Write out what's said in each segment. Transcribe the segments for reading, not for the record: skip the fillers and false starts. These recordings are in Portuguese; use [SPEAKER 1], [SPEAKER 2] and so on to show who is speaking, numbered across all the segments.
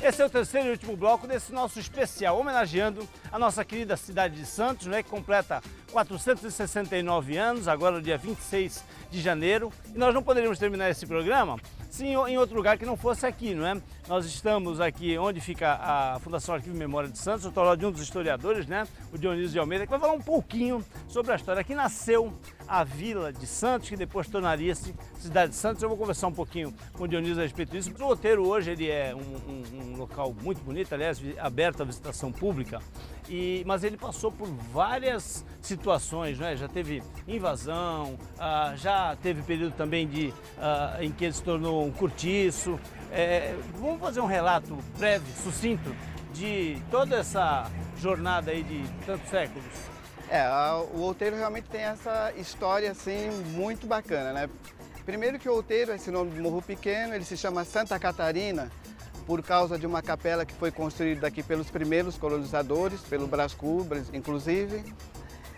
[SPEAKER 1] Esse é o terceiro e último bloco desse nosso especial, homenageando a nossa querida cidade de Santos, né, que completa 469 anos, agora no dia 26 de janeiro. E nós não poderíamos terminar esse programa em outro lugar que não fosse aqui, não é? Nós estamos aqui onde fica a Fundação Arquivo e Memória de Santos. Eu estou ao lado de um dos historiadores, né? O Dionísio de Almeida, que vai falar um pouquinho sobre a história. Aqui nasceu a Vila de Santos, que depois tornaria-se Cidade de Santos. Eu vou conversar um pouquinho com o Dionísio a respeito disso. O roteiro hoje ele é um local muito bonito, aliás, aberto à visitação pública. Mas ele passou por várias situações, né? Já teve invasão, já teve período também em que ele se tornou um cortiço. Vamos fazer um relato breve, sucinto, de toda essa jornada aí de tantos séculos.
[SPEAKER 2] O Outeiro realmente tem essa história assim muito bacana, né? Primeiro que o Outeiro, esse nome de Morro Pequeno, ele se chama Santa Catarina por causa de uma capela que foi construída aqui pelos primeiros colonizadores, pelo Brás Cubas, inclusive,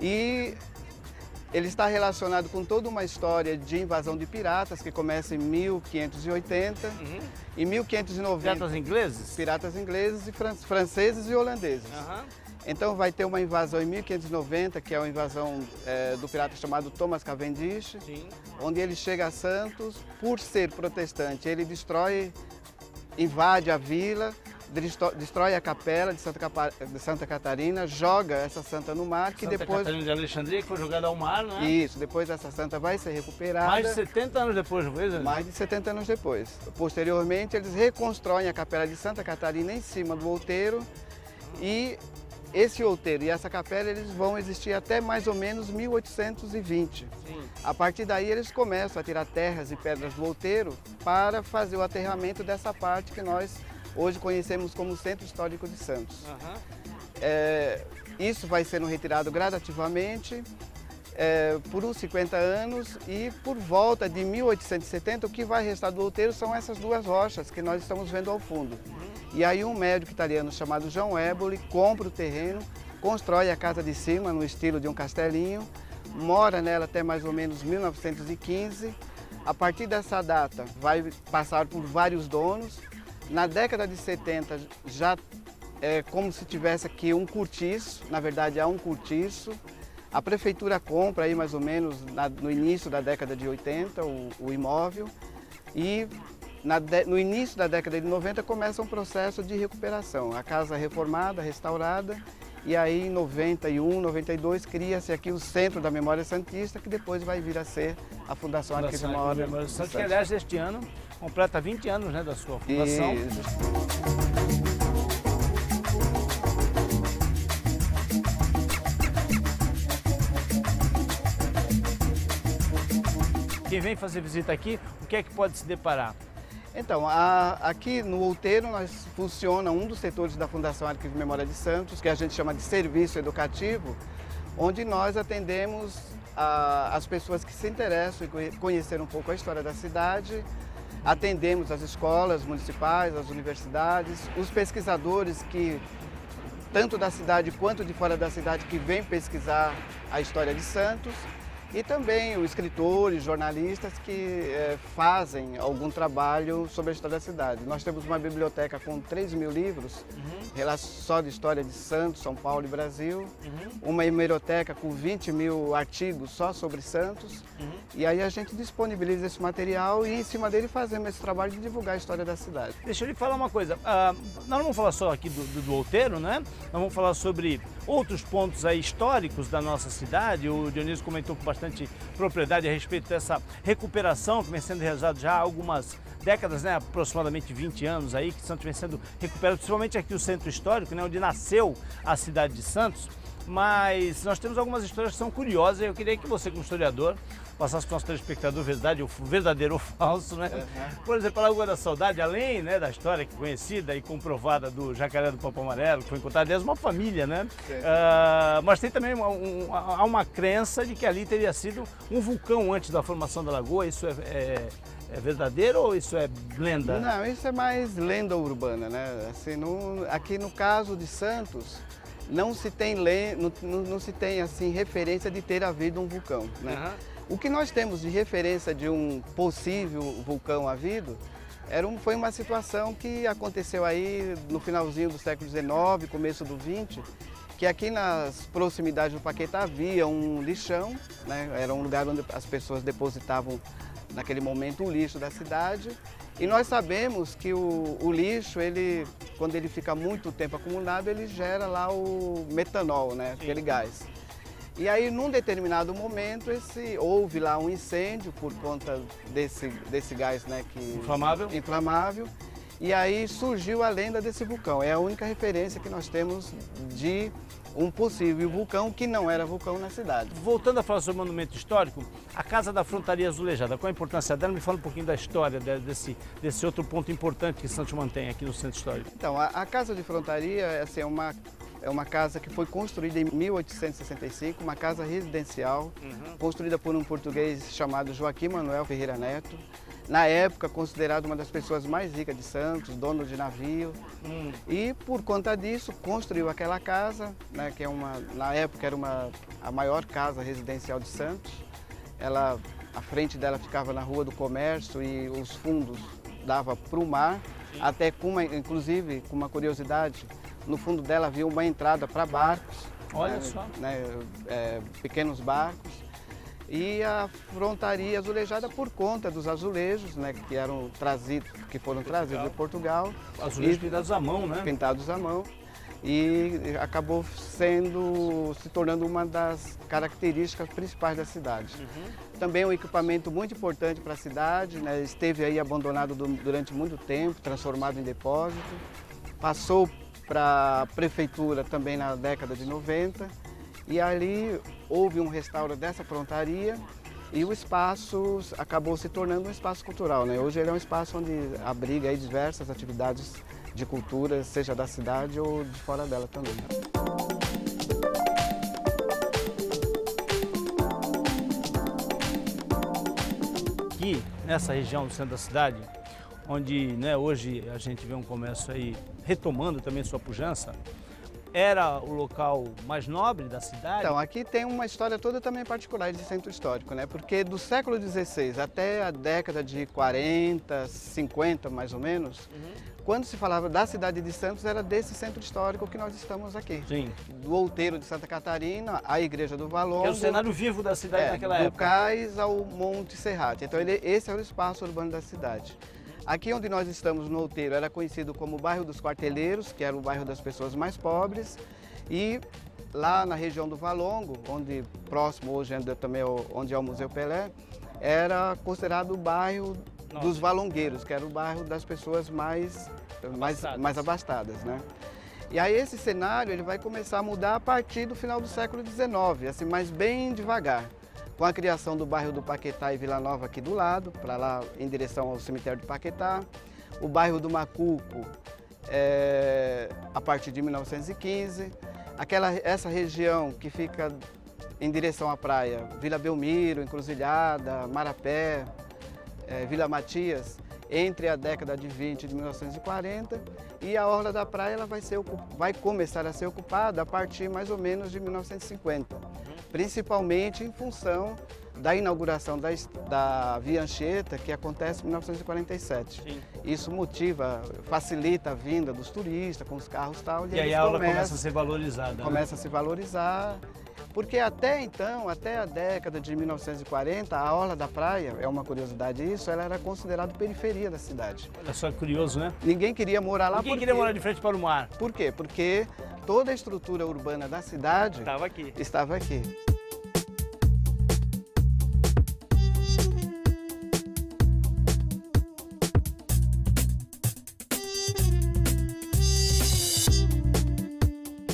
[SPEAKER 2] e ele está relacionado com toda uma história de invasão de piratas que começa em 1580, em 1590.
[SPEAKER 1] Piratas ingleses?
[SPEAKER 2] Piratas ingleses e franceses e holandeses. Então vai ter uma invasão em 1590, que é uma invasão do pirata chamado Thomas Cavendish, onde ele chega a Santos. Por ser protestante, ele invade a vila, destrói a capela de Santa Catarina, joga essa santa no mar, que
[SPEAKER 1] Santa
[SPEAKER 2] depois...
[SPEAKER 1] Catarina de Alexandria, que foi jogada ao mar, não é?
[SPEAKER 2] Isso, depois essa santa vai ser recuperada.
[SPEAKER 1] Mais de 70 anos depois, não foi?
[SPEAKER 2] Mais de 70 anos depois. Posteriormente, eles reconstroem a capela de Santa Catarina em cima do outeiro, e esse outeiro e essa capela eles vão existir até mais ou menos 1820. A partir daí eles começam a tirar terras e pedras do outeiro para fazer o aterramento dessa parte que nós hoje conhecemos como Centro Histórico de Santos. Isso vai sendo retirado gradativamente por uns 50 anos, e por volta de 1870 o que vai restar do outeiro são essas duas rochas que nós estamos vendo ao fundo. E aí um médico italiano chamado João Éboli compra o terreno, constrói a casa de cima no estilo de um castelinho, mora nela até mais ou menos 1915. A partir dessa data vai passar por vários donos. Na década de 70 já é como se tivesse aqui um cortiço, na verdade há um cortiço. A prefeitura compra aí mais ou menos no início da década de 80 o imóvel, e no início da década de 90 começa um processo de recuperação. A casa é reformada, restaurada, e aí em 91, 92 cria-se aqui o Centro da Memória Santista, que depois vai vir a ser a Fundação Arquivo e Memória de Santos.
[SPEAKER 1] Que aliás este ano completa 20 anos, né, da sua fundação. Quem vem fazer visita aqui, o que é que pode se deparar?
[SPEAKER 2] Então, aqui no Outeiro funciona um dos setores da Fundação Arquivo e Memória de Santos, que a gente chama de serviço educativo, onde nós atendemos as pessoas que se interessam em conhecer um pouco a história da cidade. Atendemos as escolas municipais, as universidades, os pesquisadores que, tanto da cidade quanto de fora da cidade, que vêm pesquisar a história de Santos. E também os escritores, jornalistas que fazem algum trabalho sobre a história da cidade. Nós temos uma biblioteca com 3.000 livros, só de história de Santos, São Paulo e Brasil. Uma hemeroteca com 20.000 artigos só sobre Santos. E aí a gente disponibiliza esse material e em cima dele fazemos esse trabalho de divulgar a história da cidade.
[SPEAKER 1] Deixa eu lhe falar uma coisa, nós não vamos falar só aqui do outeiro, né? Nós vamos falar sobre outros pontos aí históricos da nossa cidade. O Dionísio comentou com bastante propriedade a respeito dessa recuperação que vem sendo realizada já há algumas décadas, né? Aproximadamente 20 anos aí, que Santos vem sendo recuperado, principalmente aqui o Centro Histórico, né? Onde nasceu a cidade de Santos. Mas nós temos algumas histórias que são curiosas e eu queria que você, como historiador, passasse para o nosso telespectador verdadeiro ou falso, né? Por exemplo, a Lagoa da Saudade, além, né, da história que é conhecida e comprovada do Jacaré do Papo Amarelo, que foi encontrado, aliás, uma família, né? Mas tem também há uma crença de que ali teria sido um vulcão antes da formação da lagoa. Isso é verdadeiro ou isso é lenda?
[SPEAKER 2] Não, isso é mais lenda urbana, né? Assim, aqui no caso de Santos, não se tem assim, referência de ter havido um vulcão, né? O que nós temos de referência de um possível vulcão havido Foi uma situação que aconteceu aí no finalzinho do século XIX, começo do XX, que aqui nas proximidades do Paquetá havia um lixão, né? Era um lugar onde as pessoas depositavam, naquele momento, o lixo da cidade. E nós sabemos que o lixo, quando ele fica muito tempo acumulado, ele gera lá o metanol, né? Aquele gás. E aí, num determinado momento, houve lá um incêndio por conta desse gás, né? Inflamável. E aí surgiu a lenda desse vulcão. É a única referência que nós temos de um possível vulcão que não era vulcão na cidade.
[SPEAKER 1] Voltando a falar sobre o monumento histórico, a Casa da Frontaria Azulejada, qual a importância dela? Me fala um pouquinho da história desse outro ponto importante que Santos mantém aqui no Centro Histórico.
[SPEAKER 2] Então, a Casa de Frontaria assim, é uma casa que foi construída em 1865, uma casa residencial, construída por um português chamado Joaquim Manuel Ferreira Neto. Na época, considerado uma das pessoas mais ricas de Santos, dono de navio. E, por conta disso, construiu aquela casa, né, que na época era a maior casa residencial de Santos. A frente dela ficava na Rua do Comércio e os fundos dava para o mar. Até inclusive, com uma curiosidade, no fundo dela havia uma entrada para barcos.
[SPEAKER 1] Olha só.
[SPEAKER 2] Pequenos barcos. E a Frontaria Azulejada por conta dos azulejos, né, que foram trazidos de Portugal.
[SPEAKER 1] Azulejos pintados à mão, né?
[SPEAKER 2] Pintados à mão. E acabou se tornando uma das características principais da cidade. Também um equipamento muito importante para a cidade, né, esteve aí abandonado durante muito tempo, transformado em depósito. Passou para a prefeitura também na década de 90. E ali houve um restauro dessa frontaria e o espaço acabou se tornando um espaço cultural, né? Hoje ele é um espaço onde abriga aí diversas atividades de cultura, seja da cidade ou de fora dela também.
[SPEAKER 1] Aqui, nessa região do centro da cidade, onde, né, hoje a gente vê um comércio aí retomando também sua pujança, era o local mais nobre da cidade?
[SPEAKER 2] Então, aqui tem uma história toda também particular de centro histórico, né? Porque do século XVI até a década de 40, 50 mais ou menos, quando se falava da cidade de Santos, era desse centro histórico que nós estamos aqui.
[SPEAKER 1] Sim.
[SPEAKER 2] Do Outeiro de Santa Catarina, a Igreja do Valongo.
[SPEAKER 1] Que é o cenário vivo da cidade naquela época.
[SPEAKER 2] Do Cais ao Monte Serrate. Então, esse era o espaço urbano da cidade. Aqui onde nós estamos, no Outeiro, era conhecido como o bairro dos Quarteleiros, que era o bairro das pessoas mais pobres. E lá na região do Valongo, próximo hoje também onde é o Museu Pelé, era considerado o bairro dos Valongueiros, que era o bairro das pessoas mais abastadas, né? E aí esse cenário ele vai começar a mudar a partir do final do século XIX, assim, mas bem devagar. Com a criação do bairro do Paquetá e Vila Nova aqui do lado, para lá em direção ao cemitério do Paquetá. O bairro do Macuco, a partir de 1915. Essa região que fica em direção à praia, Vila Belmiro, Encruzilhada, Marapé, Vila Matias, entre a década de 20 e de 1940. E a orla da praia ela vai começar a ser ocupada a partir mais ou menos de 1950. Principalmente em função da inauguração da Via Anchieta, que acontece em 1947.
[SPEAKER 1] Sim.
[SPEAKER 2] Isso facilita a vinda dos turistas com os carros e tal.
[SPEAKER 1] E aí a aula começa a ser valorizada.
[SPEAKER 2] Começa a se valorizar, porque até então, até a década de 1940, a orla da praia, é uma curiosidade isso, ela era considerada periferia da cidade.
[SPEAKER 1] Olha só que curioso, né?
[SPEAKER 2] Ninguém queria morar lá.
[SPEAKER 1] Ninguém queria morar de frente para o mar.
[SPEAKER 2] Por quê? Porque toda a estrutura urbana da cidade estava aqui.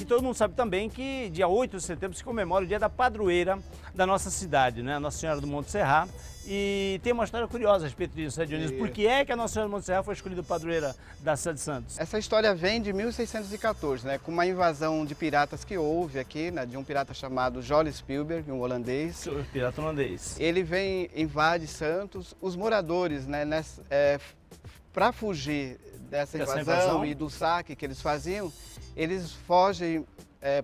[SPEAKER 1] E todo mundo sabe também que dia 8 de setembro se comemora o dia da padroeira da nossa cidade, né? Nossa Senhora do Monte Serrat. E tem uma história curiosa a respeito disso, né, Dionísio? Por que é que a Nossa Senhora do Monte Serrat foi escolhida padroeira da cidade de Santos?
[SPEAKER 2] Essa história vem de 1614, né? Com uma invasão de piratas que houve aqui, né? De um pirata chamado Joris Spielberg, um holandês.
[SPEAKER 1] Pirata holandês.
[SPEAKER 2] Ele invade Santos. Os moradores, né? Para fugir dessa invasão e do saque que eles faziam, eles fogem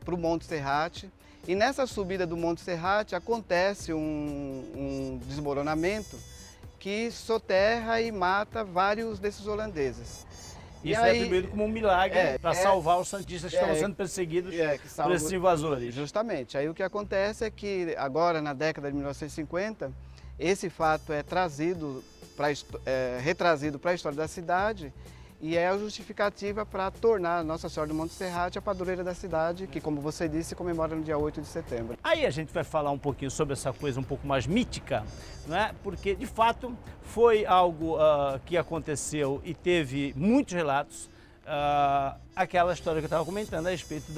[SPEAKER 2] para o Monte Serrate. E nessa subida do Monte Serrate acontece um desmoronamento que soterra e mata vários desses holandeses.
[SPEAKER 1] Isso é atribuído como um milagre para salvar os santistas que estavam sendo perseguidos por esses invasores.
[SPEAKER 2] Justamente. Aí o que acontece é que agora, na década de 1950, esse fato é retrazido para a história da cidade e é a justificativa para tornar Nossa Senhora do Monte Serrate a padroeira da cidade, que, como você disse, comemora no dia 8 de setembro.
[SPEAKER 1] Aí a gente vai falar um pouquinho sobre essa coisa um pouco mais mítica, não é? Porque, de fato, foi algo que aconteceu e teve muitos relatos. Aquela história que eu estava comentando a respeito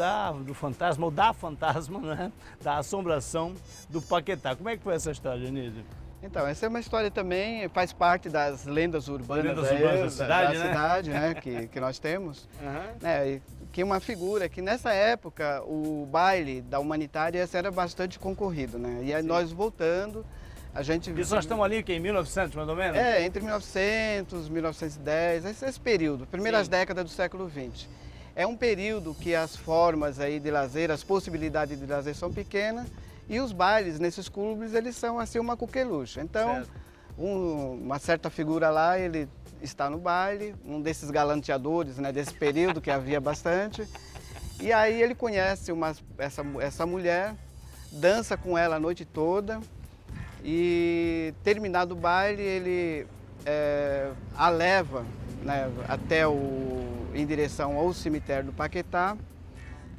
[SPEAKER 1] do fantasma, ou da fantasma, né? Da assombração do Paquetá. Como é que foi essa história, Dionísio?
[SPEAKER 2] Então, essa é uma história também, faz parte das lendas urbanas,
[SPEAKER 1] da cidade,
[SPEAKER 2] da cidade, né? que nós temos. Que é uma figura que nessa época o baile da humanitária era bastante concorrido, né? E aí nós voltando, a gente...
[SPEAKER 1] Isso nós estamos ali em 1900, mais ou menos?
[SPEAKER 2] Entre 1900, 1910, esse período, primeiras décadas do século XX. É um período que as formas aí de lazer, as possibilidades de lazer são pequenas, e os bailes nesses clubes, eles são assim uma coqueluche. Então, uma certa figura lá, ele está no baile, um desses galanteadores, né, desse período que havia bastante. E aí ele conhece essa mulher, dança com ela a noite toda e, terminado o baile, ele a leva, né, em direção ao cemitério do Paquetá.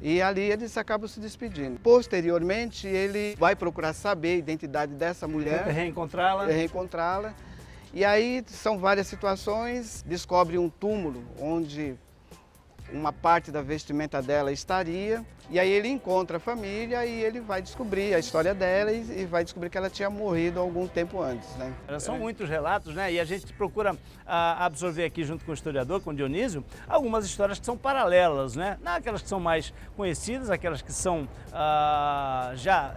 [SPEAKER 2] E ali eles acabam se despedindo. Posteriormente, ele vai procurar saber a identidade dessa mulher. Reencontrá-la. E aí são várias situações. Descobre um túmulo onde uma parte da vestimenta dela estaria. E aí ele encontra a família e ele vai descobrir a história dela e vai descobrir que ela tinha morrido algum tempo antes, né?
[SPEAKER 1] São muitos relatos, né? E a gente procura absorver aqui junto com o historiador, com o Dionísio, algumas histórias que são paralelas, né? Não aquelas que são mais conhecidas, aquelas que são já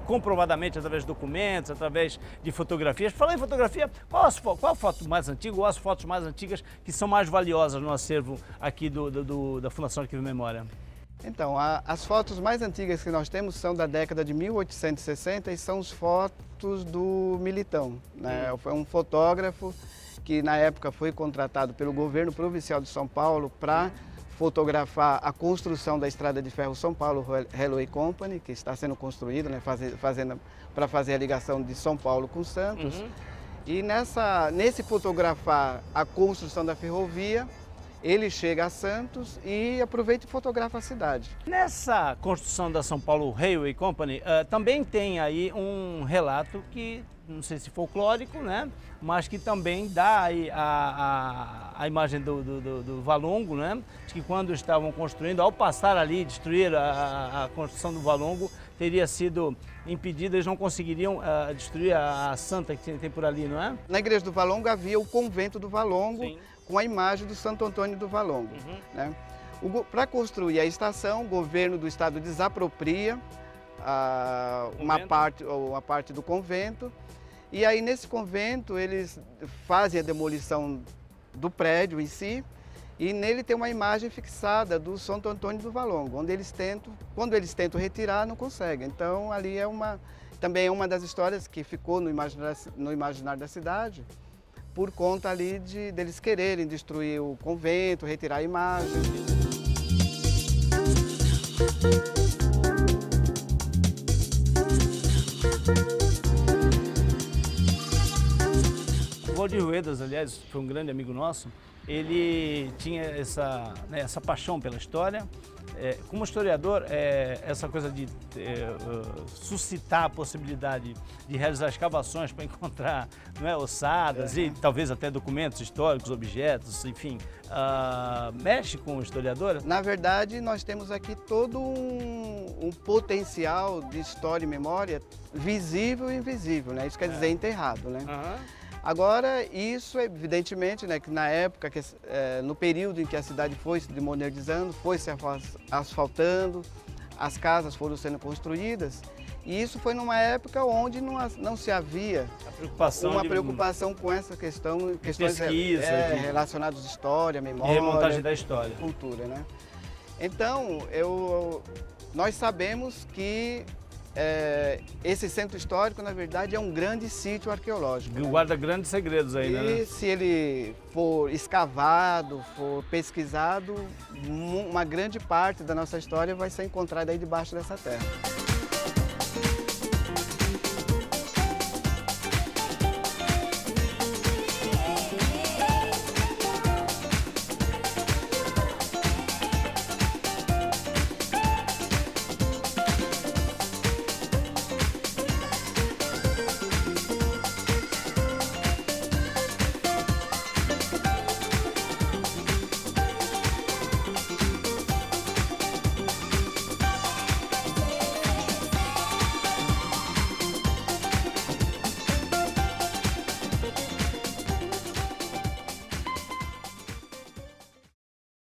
[SPEAKER 1] comprovadamente através de documentos, através de fotografias. Falando em fotografia, qual a foto mais antiga ou as fotos mais antigas que são mais valiosas no acervo aqui da Fundação Arquivo e Memória?
[SPEAKER 2] Então, as fotos mais antigas que nós temos são da década de 1860 e são as fotos do Militão, né? Foi um fotógrafo que na época foi contratado pelo governo provincial de São Paulo para fotografar a construção da estrada de ferro São Paulo Railway Company, que está sendo construída, né, para fazer a ligação de São Paulo com Santos. E nesse fotografar a construção da ferrovia, ele chega a Santos e aproveita e fotografa a cidade. Nessa
[SPEAKER 1] construção da São Paulo Railway Company, também tem aí um relato que, não sei se folclórico, né? Mas que também dá aí a imagem do Valongo, né? Que quando estavam construindo, ao passar ali, destruir a construção do Valongo, teria sido impedido, eles não conseguiriam destruir a santa que tem por ali, não é?
[SPEAKER 2] Na igreja do Valongo havia o convento do Valongo, sim, com a imagem do Santo Antônio do Valongo. Né? Para construir a estação, o governo do estado desapropria uma parte do convento, e aí nesse convento eles fazem a demolição do prédio em si, e nele tem uma imagem fixada do Santo Antônio do Valongo, onde quando eles tentam retirar, não conseguem. Então ali também é uma das histórias que ficou no imaginário da cidade, por conta ali deles quererem destruir o convento, retirar a imagem.
[SPEAKER 1] O Valdir Ruedas, aliás, foi um grande amigo nosso. Ele tinha essa paixão pela história. Como historiador, essa coisa de suscitar a possibilidade de realizar escavações para encontrar, não é, ossadas e talvez até documentos históricos, objetos, enfim, mexe com o historiador?
[SPEAKER 2] Na verdade, nós temos aqui todo um potencial de história e memória visível e invisível, né? Isso quer dizer enterrado, né? Agora, isso evidentemente, né, que na época, no período em que a cidade foi se modernizando, foi se asfaltando, as casas foram sendo construídas, e isso foi numa época onde não se havia uma preocupação com essa questões
[SPEAKER 1] pesquisa,
[SPEAKER 2] relacionadas à história, memória,
[SPEAKER 1] remontagem da história,
[SPEAKER 2] cultura, né? Então, nós sabemos que esse centro histórico, na verdade, é um grande sítio arqueológico.
[SPEAKER 1] Guarda grandes segredos ainda, né?
[SPEAKER 2] E se ele for escavado, for pesquisado, uma grande parte da nossa história vai ser encontrada aí debaixo dessa terra.